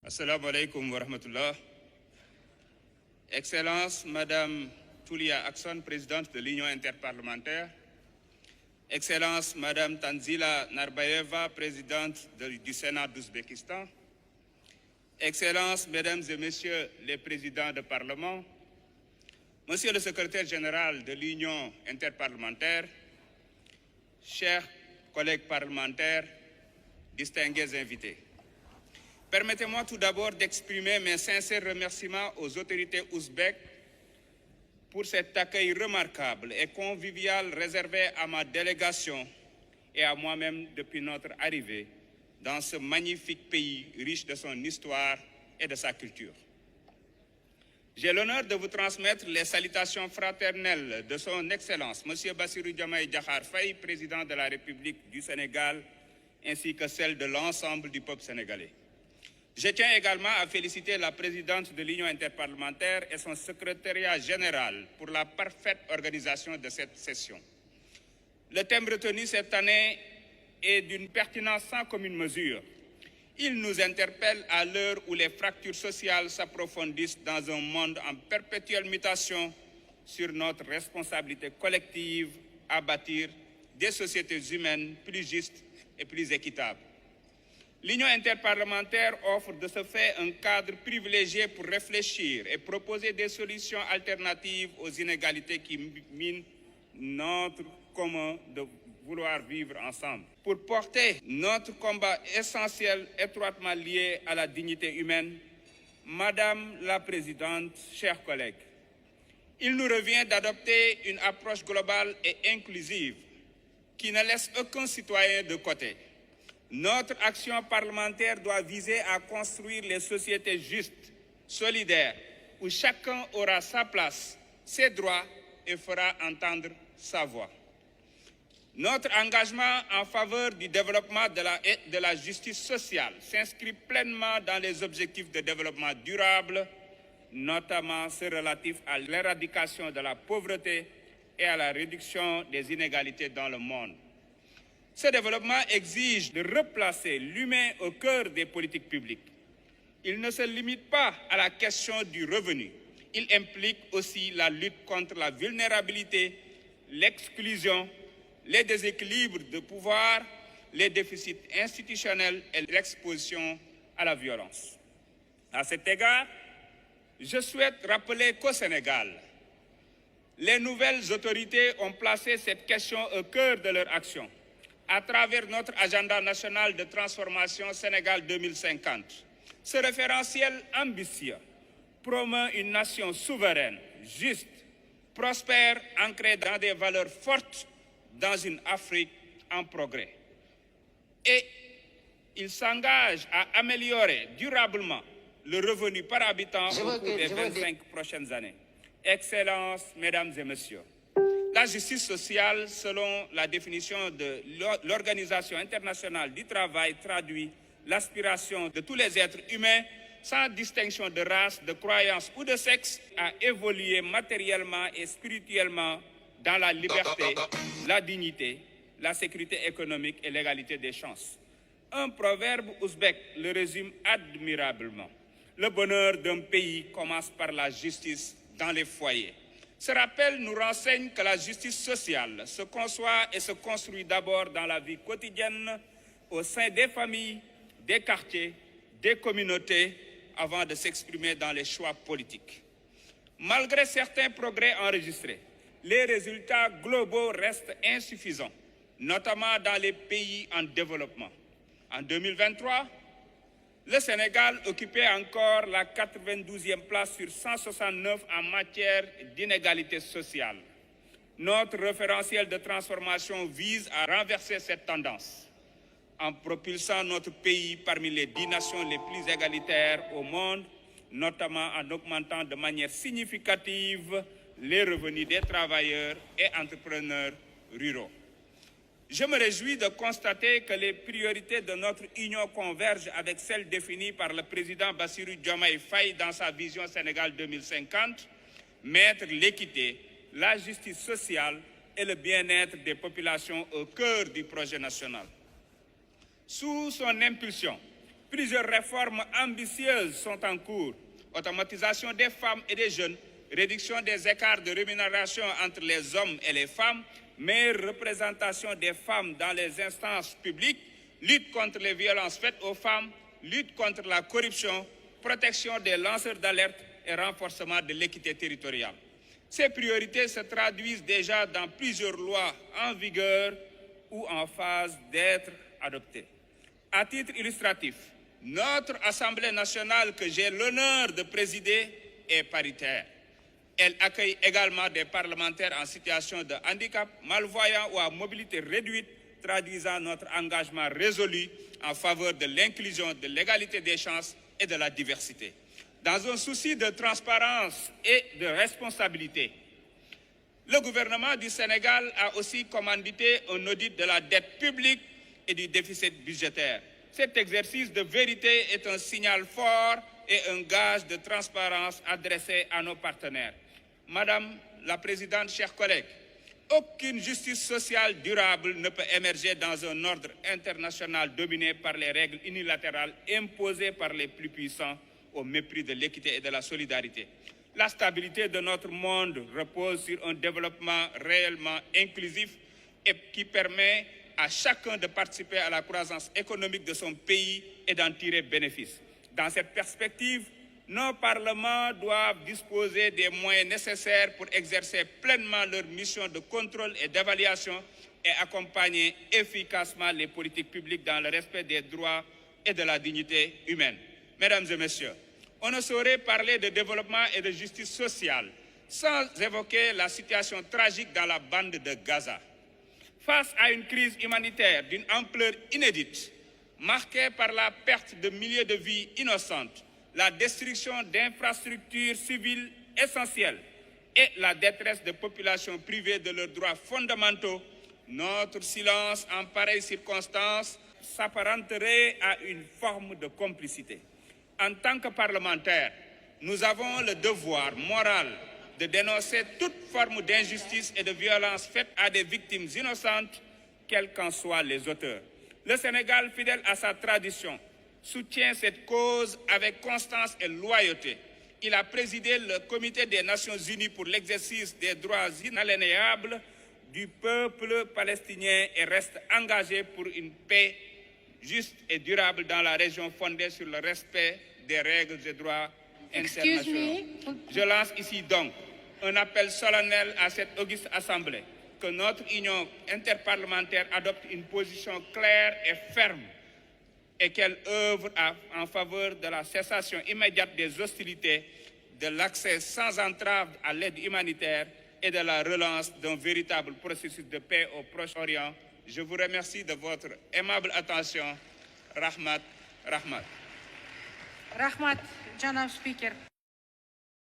Assalamu alaikum wa rahmatullah. Excellence, Madame Toulia Akson, présidente de l'Union interparlementaire. Excellence, Madame Tanzila Narbayeva, présidente du Sénat d'Ouzbékistan. Excellences, Mesdames et Messieurs les présidents de Parlement, Monsieur le secrétaire général de l'Union interparlementaire, chers collègues parlementaires, distingués invités. Permettez-moi tout d'abord d'exprimer mes sincères remerciements aux autorités ouzbèques pour cet accueil remarquable et convivial réservé à ma délégation et à moi-même depuis notre arrivée dans ce magnifique pays riche de son histoire et de sa culture. J'ai l'honneur de vous transmettre les salutations fraternelles de son Excellence, M. Bassirou Diomaye Diakhar Faye, président de la République du Sénégal, ainsi que celles de l'ensemble du peuple sénégalais. Je tiens également à féliciter la présidente de l'Union interparlementaire et son secrétariat général pour la parfaite organisation de cette session. Le thème retenu cette année est d'une pertinence sans commune mesure. Il nous interpelle à l'heure où les fractures sociales s'approfondissent dans un monde en perpétuelle mutation sur notre responsabilité collective à bâtir des sociétés humaines plus justes et plus équitables. L'Union interparlementaire offre de ce fait un cadre privilégié pour réfléchir et proposer des solutions alternatives aux inégalités qui minent notre commun de vouloir vivre ensemble. Pour porter notre combat essentiel étroitement lié à la dignité humaine, Madame la Présidente, chers collègues, il nous revient d'adopter une approche globale et inclusive qui ne laisse aucun citoyen de côté. Notre action parlementaire doit viser à construire les sociétés justes, solidaires, où chacun aura sa place, ses droits et fera entendre sa voix. Notre engagement en faveur du développement de la justice sociale s'inscrit pleinement dans les objectifs de développement durable, notamment ceux relatifs à l'éradication de la pauvreté et à la réduction des inégalités dans le monde. Ce développement exige de replacer l'humain au cœur des politiques publiques. Il ne se limite pas à la question du revenu. Il implique aussi la lutte contre la vulnérabilité, l'exclusion, les déséquilibres de pouvoir, les déficits institutionnels et l'exposition à la violence. À cet égard, je souhaite rappeler qu'au Sénégal, les nouvelles autorités ont placé cette question au cœur de leur action à travers notre agenda national de transformation Sénégal 2050. Ce référentiel ambitieux promeut une nation souveraine, juste, prospère, ancrée dans des valeurs fortes, dans une Afrique en progrès. Et il s'engage à améliorer durablement le revenu par habitant au cours des 25 prochaines années. Excellences, Mesdames et Messieurs, la justice sociale, selon la définition de l'Organisation internationale du travail, traduit l'aspiration de tous les êtres humains, sans distinction de race, de croyance ou de sexe, à évoluer matériellement et spirituellement dans la liberté, la dignité, la sécurité économique et l'égalité des chances. Un proverbe ouzbek le résume admirablement. Le bonheur d'un pays commence par la justice dans les foyers. Ce rappel nous renseigne que la justice sociale se conçoit et se construit d'abord dans la vie quotidienne, au sein des familles, des quartiers, des communautés, avant de s'exprimer dans les choix politiques. Malgré certains progrès enregistrés, les résultats globaux restent insuffisants, notamment dans les pays en développement. En 2023, le Sénégal occupait encore la 92e place sur 169 en matière d'inégalité sociale. Notre référentiel de transformation vise à renverser cette tendance en propulsant notre pays parmi les 10 nations les plus égalitaires au monde, notamment en augmentant de manière significative les revenus des travailleurs et entrepreneurs ruraux. Je me réjouis de constater que les priorités de notre union convergent avec celles définies par le président Bassirou Diomaye Faye dans sa vision Sénégal 2050, mettre l'équité, la justice sociale et le bien-être des populations au cœur du projet national. Sous son impulsion, Plusieurs réformes ambitieuses sont en cours. Automatisation des femmes et des jeunes, réduction des écarts de rémunération entre les hommes et les femmes, meilleure représentation des femmes dans les instances publiques, lutte contre les violences faites aux femmes, lutte contre la corruption, protection des lanceurs d'alerte et renforcement de l'équité territoriale. Ces priorités se traduisent déjà dans plusieurs lois en vigueur ou en phase d'être adoptées. À titre illustratif, notre Assemblée nationale que j'ai l'honneur de présider est paritaire. Elle accueille également des parlementaires en situation de handicap, malvoyants ou à mobilité réduite, traduisant notre engagement résolu en faveur de l'inclusion, de l'égalité des chances et de la diversité. Dans un souci de transparence et de responsabilité, le gouvernement du Sénégal a aussi commandité un audit de la dette publique et du déficit budgétaire. Cet exercice de vérité est un signal fort et un gage de transparence adressé à nos partenaires. Madame la Présidente, chers collègues, aucune justice sociale durable ne peut émerger dans un ordre international dominé par les règles unilatérales imposées par les plus puissants au mépris de l'équité et de la solidarité. La stabilité de notre monde repose sur un développement réellement inclusif et qui permet à chacun de participer à la croissance économique de son pays et d'en tirer bénéfice. Dans cette perspective, nos parlements doivent disposer des moyens nécessaires pour exercer pleinement leur mission de contrôle et d'évaluation et accompagner efficacement les politiques publiques dans le respect des droits et de la dignité humaine. Mesdames et messieurs, on ne saurait parler de développement et de justice sociale sans évoquer la situation tragique dans la bande de Gaza. Face à une crise humanitaire d'une ampleur inédite, marquée par la perte de milliers de vies innocentes, la destruction d'infrastructures civiles essentielles et la détresse de populations privées de leurs droits fondamentaux, notre silence en pareille circonstance s'apparenterait à une forme de complicité. En tant que parlementaires, nous avons le devoir moral de dénoncer toute forme d'injustice et de violence faite à des victimes innocentes, quels qu'en soient les auteurs. Le Sénégal, fidèle à sa tradition, soutient cette cause avec constance et loyauté. Il a présidé le Comité des Nations Unies pour l'exercice des droits inaliénables du peuple palestinien et reste engagé pour une paix juste et durable dans la région fondée sur le respect des règles et droits internationaux. Je lance ici donc un appel solennel à cette auguste Assemblée que notre union interparlementaire adopte une position claire et ferme et qu'elle œuvre en faveur de la cessation immédiate des hostilités, de l'accès sans entrave à l'aide humanitaire et de la relance d'un véritable processus de paix au Proche-Orient. Je vous remercie de votre aimable attention. Rahmat, Rahmat. Rahmat, Janaab Speaker.